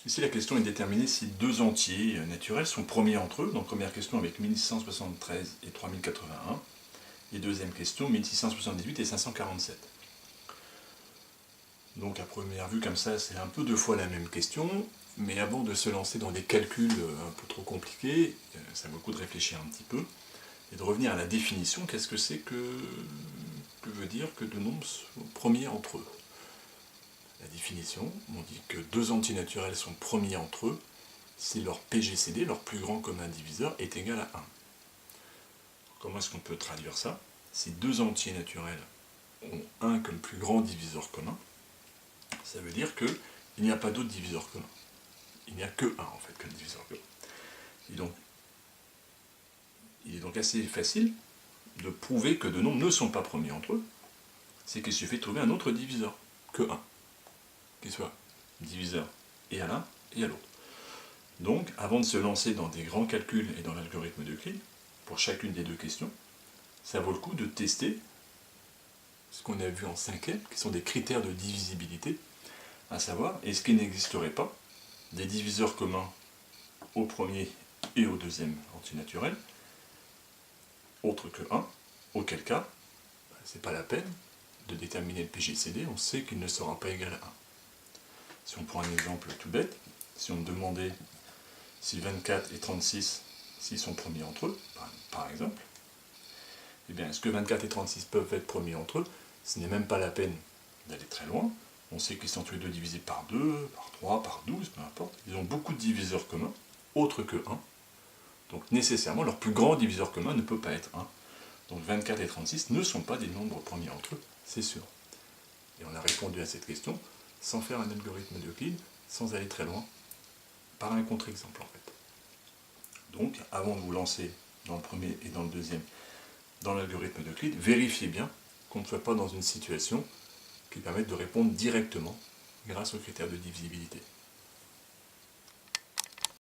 Ici, la question est de déterminer si deux entiers naturels sont premiers entre eux. Donc, première question avec 1673 et 3081. Et deuxième question, 1678 et 547. Donc, à première vue, comme ça, c'est un peu deux fois la même question. Mais avant de se lancer dans des calculs un peu trop compliqués, ça vaut le coup de réfléchir un petit peu et de revenir à la définition. Qu'est-ce que c'est que veut dire que deux nombres sont premiers entre eux? La définition, on dit que deux entiers naturels sont premiers entre eux si leur PGCD, leur plus grand commun diviseur, est égal à 1. Comment est-ce qu'on peut traduire ça? Si deux entiers naturels ont 1 comme plus grand diviseur commun, ça veut dire qu'il n'y a pas d'autre diviseur commun. Il n'y a que 1 en fait comme diviseur commun. Il est donc assez facile de prouver que deux nombres ne sont pas premiers entre eux. C'est qu'il suffit de trouver un autre diviseur que 1, qui soit diviseur et à l'un et à l'autre. Donc, avant de se lancer dans des grands calculs et dans l'algorithme d'Euclide, pour chacune des deux questions, ça vaut le coup de tester ce qu'on a vu en cinquième, qui sont des critères de divisibilité, à savoir, est-ce qu'il n'existerait pas des diviseurs communs au premier et au deuxième entier naturel, autre que 1, auquel cas, c'est pas la peine de déterminer le PGCD, on sait qu'il ne sera pas égal à 1. Si on prend un exemple tout bête, si on me demandait si 24 et 36, s'ils sont premiers entre eux, par exemple, eh bien, est-ce que 24 et 36 peuvent être premiers entre eux? Ce n'est même pas la peine d'aller très loin. On sait qu'ils sont tous les deux divisés par 2, par 3, par 12, peu importe. Ils ont beaucoup de diviseurs communs, autres que 1. Donc nécessairement, leur plus grand diviseur commun ne peut pas être 1. Donc 24 et 36 ne sont pas des nombres premiers entre eux, c'est sûr. Et on a répondu à cette question sans faire un algorithme d'Euclide, sans aller très loin, par un contre-exemple en fait. Donc, avant de vous lancer dans le premier et dans le deuxième, dans l'algorithme d'Euclide, vérifiez bien qu'on ne soit pas dans une situation qui permette de répondre directement grâce aux critères de divisibilité.